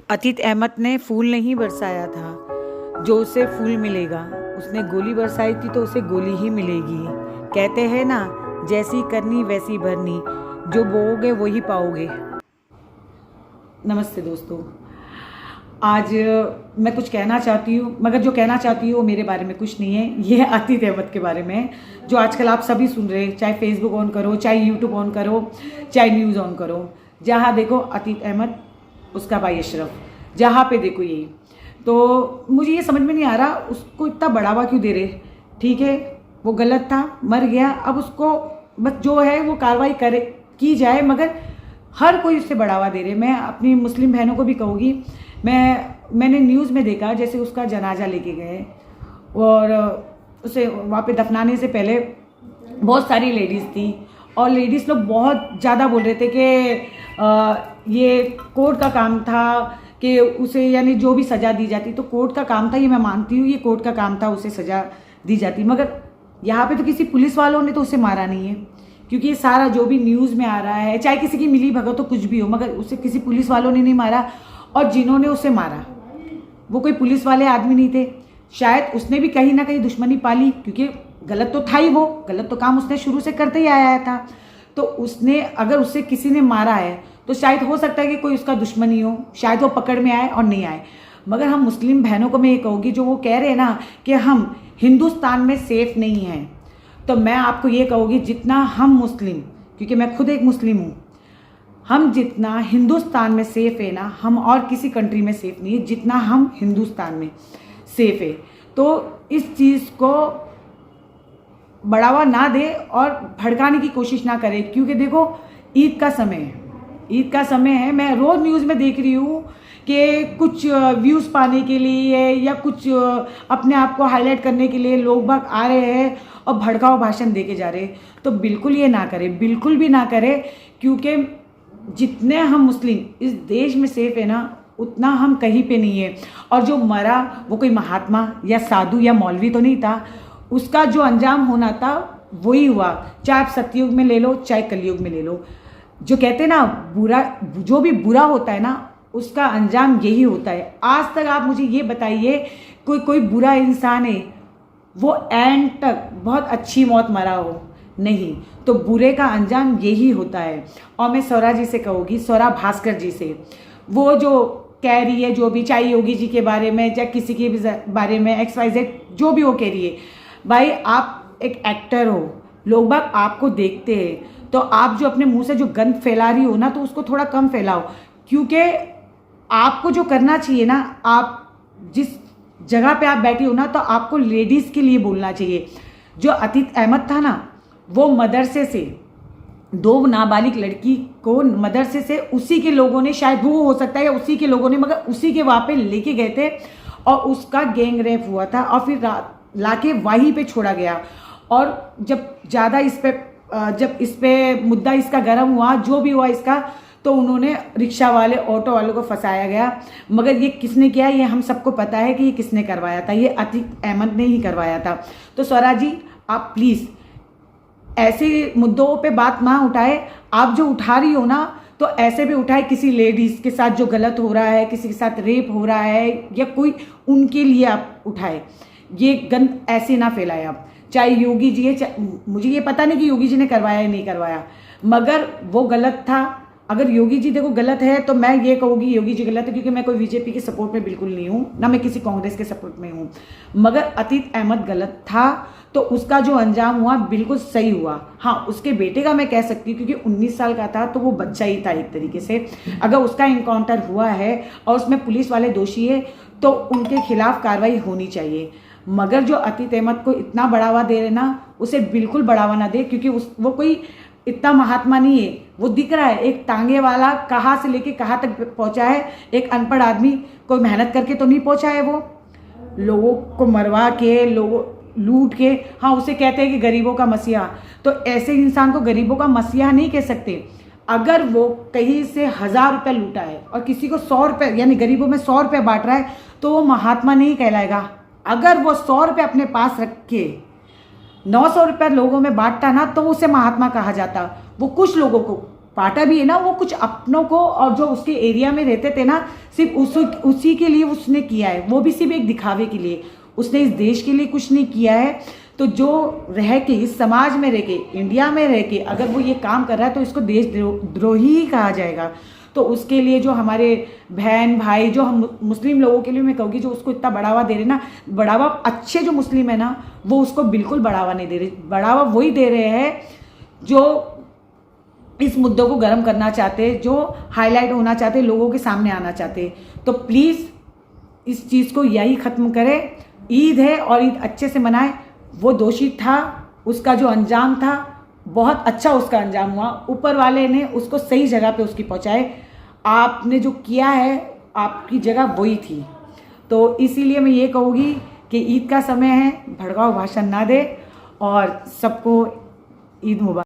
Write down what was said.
अतीत अहमद ने फूल नहीं बरसाया था जो उसे फूल मिलेगा, उसने गोली बरसाई थी तो उसे गोली ही मिलेगी। कहते हैं ना, जैसी करनी वैसी भरनी, जो बोओगे वही पाओगे। नमस्ते दोस्तों, आज मैं कुछ कहना चाहती हूँ, मगर जो कहना चाहती हूँ वो मेरे बारे में कुछ नहीं है, ये है अतीत अहमद के बारे में, जो आजकल आप सभी सुन रहे हैं। चाहे फेसबुक ऑन करो, चाहे यूट्यूब ऑन करो, चाहे न्यूज़ ऑन करो, जहाँ देखो अतीत अहमद, उसका भाई अशरफ, जहाँ पे देखो यही। तो मुझे ये समझ में नहीं आ रहा उसको इतना बढ़ावा क्यों दे रहे। ठीक है, वो गलत था, मर गया, अब उसको बस जो है वो कार्रवाई करे की जाए, मगर हर कोई उससे बढ़ावा दे रहे। मैं अपनी मुस्लिम बहनों को भी कहूँगी, मैंने न्यूज़ में देखा जैसे उसका जनाजा लेके गए और उसे वहाँ पे दफनाने से पहले बहुत सारी लेडीज़ थी और लेडीज़ लोग बहुत ज़्यादा बोल रहे थे कि ये कोर्ट का काम था कि उसे, यानी जो भी सज़ा दी जाती तो कोर्ट का काम था। ये मैं मानती हूँ, ये कोर्ट का काम था, उसे सज़ा दी जाती, मगर यहाँ पे तो किसी पुलिस वालों ने तो उसे मारा नहीं है। क्योंकि ये सारा जो भी न्यूज़ में आ रहा है, चाहे किसी की मिली भगत तो कुछ भी हो, मगर उसे किसी पुलिस वालों ने नहीं मारा। और जिन्होंने उसे मारा वो कोई पुलिस वाले आदमी नहीं थे। शायद उसने भी कहीं ना कहीं दुश्मनी पाली, क्योंकि गलत तो था ही, वो गलत तो काम उसने शुरू से करते ही आया था। तो उसने, अगर उससे किसी ने मारा है तो शायद हो सकता है कि कोई उसका दुश्मनी हो, शायद वो पकड़ में आए और नहीं आए। मगर हम मुस्लिम बहनों को मैं ये कहूँगी, जो वो कह रहे हैं ना कि हम हिंदुस्तान में सेफ नहीं हैं, तो मैं आपको ये कहूँगी, जितना हम मुस्लिम, क्योंकि मैं खुद एक मुस्लिम हूँ, हम जितना हिंदुस्तान में सेफ़ है ना, हम और किसी कंट्री में सेफ़ नहीं है जितना हम हिंदुस्तान में सेफ़ है। तो इस चीज़ को बढ़ावा ना दे और भड़काने की कोशिश ना करे, क्योंकि देखो ईद का समय है, ईद का समय है। मैं रोज़ न्यूज़ में देख रही हूँ कि कुछ व्यूज़ पाने के लिए या कुछ अपने आप को हाईलाइट करने के लिए लोग बाग आ रहे हैं और भड़काऊ भाषण दे के जा रहे हैं। तो बिल्कुल ये ना करें, बिल्कुल भी ना करें, क्योंकि जितने हम मुस्लिम इस देश में सेफ है ना, उतना हम कहीं पे नहीं है। और जो मरा वो कोई महात्मा या साधु या मौलवी तो नहीं था, उसका जो अंजाम होना था वही हुआ। चाहे आप सतयुग में ले लो, चाहे कलयुग में ले लो, जो कहते हैं ना, बुरा, जो भी बुरा होता है ना, उसका अंजाम यही होता है। आज तक आप मुझे ये बताइए, कोई बुरा इंसान है वो एंड तक बहुत अच्छी मौत मरा हो? नहीं। तो बुरे का अंजाम यही होता है। और मैं स्वरा जी से कहूँगी, स्वरा भास्कर जी से, वो जो कह रही है, जो भी, चाहे योगी जी के बारे में, चाहे किसी के भी बारे में, XYZ जो भी वो कह रही है, भाई आप एक एक्टर हो, लोग बाग आपको देखते हैं, तो आप जो अपने मुंह से जो गंद फैला रही हो ना, तो उसको थोड़ा कम फैलाओ। क्योंकि आपको जो करना चाहिए ना, आप जिस जगह पे आप बैठी हो ना, तो आपको लेडीज़ के लिए बोलना चाहिए। जो अतीत अहमद था ना, वो मदरसे से 2 नाबालिग लड़की को मदरसे से उसी के लोगों ने, शायद वो हो सकता है या उसी के लोगों ने, मगर उसी के वहाँ पे लेके गए थे और उसका गैंग रेप हुआ था और फिर लाके वहीं पे छोड़ा गया। और जब ज़्यादा जब इस पे मुद्दा इसका गर्म हुआ, जो भी हुआ इसका, तो उन्होंने रिक्शा वाले, ऑटो वालों को फंसाया गया। मगर ये किसने किया, ये हम सबको पता है कि ये किसने करवाया था, ये अतीत अहमद ने ही करवाया था। तो स्वरा जी, आप प्लीज़ ऐसे मुद्दों पे बात ना उठाए। आप जो उठा रही हो ना, तो ऐसे भी उठाए, किसी लेडीज़ के साथ जो गलत हो रहा है, किसी के साथ रेप हो रहा है या कोई, उनके लिए आप उठाए। ये गंद ऐसे ना फैलाए आप। चाहे योगी जी है, मुझे ये पता नहीं कि योगी जी ने करवाया या नहीं करवाया, मगर वो गलत था। अगर योगी जी देखो गलत है, तो मैं ये कहूँगी योगी जी गलत है, क्योंकि मैं कोई बीजेपी के सपोर्ट में बिल्कुल नहीं हूँ, ना मैं किसी कांग्रेस के सपोर्ट में हूँ। मगर अतीत अहमद गलत था, तो उसका जो अंजाम हुआ बिल्कुल सही हुआ। हाँ, उसके बेटे का मैं कह सकती हूँ, क्योंकि 19 साल का था, तो वो बच्चा ही था एक तरीके से। अगर उसका इनकाउंटर हुआ है और उसमें पुलिस वाले दोषी है, तो उनके खिलाफ कार्रवाई होनी चाहिए। मगर जो अतीत अहमद को इतना बढ़ावा दे रहे ना, उसे बिल्कुल बढ़ावा ना दे, क्योंकि वो कोई इतना महात्मा नहीं है। वो दिख रहा है, एक टांगे वाला कहाँ से लेके कहाँ तक पहुँचा है। एक अनपढ़ आदमी कोई मेहनत करके तो नहीं पहुँचा है, वो लोगों को मरवा के, लोगों लूट के, हाँ उसे कहते हैं कि गरीबों का मसीहा। तो ऐसे इंसान को गरीबों का मसीहा नहीं कह सकते। अगर वो कहीं से 1000 रुपये लूटा है और किसी को 100 रुपये, यानी गरीबों में 100 रुपये बांट रहा है, तो वो महात्मा नहीं कहलाएगा। अगर वो 100 रुपये अपने पास रख के 900 रुपये लोगों में बांटता ना, तो उसे महात्मा कहा जाता। वो कुछ लोगों को बांटा भी है ना, वो कुछ अपनों को, और जो उसके एरिया में रहते थे ना, सिर्फ उसी के लिए उसने किया है, वो भी सिर्फ एक दिखावे के लिए। उसने इस देश के लिए कुछ नहीं किया है। तो जो रह के इस समाज में रह के, इंडिया में रह के अगर वो ये काम कर रहा है तो इसको देशद्रोही ही कहा जाएगा। तो उसके लिए जो हमारे बहन भाई, जो हम मुस्लिम लोगों के लिए मैं कहूँगी, जो उसको इतना बढ़ावा दे रहे ना, बढ़ावा अच्छे जो मुस्लिम है ना, वो उसको बिल्कुल बढ़ावा नहीं दे रहे। बढ़ावा वही दे रहे हैं जो इस मुद्दों को गर्म करना चाहते, जो हाईलाइट होना चाहते, लोगों के सामने आना चाहते। तो प्लीज़ इस चीज़ को यही ख़त्म करें। ईद है और ईद अच्छे से मनाएं। वो दोषी था, उसका जो अंजाम था बहुत अच्छा उसका अंजाम हुआ, ऊपर वाले ने उसको सही जगह पे उसकी पहुंचाए। आपने जो किया है, आपकी जगह वही थी। तो इसीलिए मैं ये कहूँगी कि ईद का समय है, भड़काऊ भाषण ना दे और सबको ईद मुबारक।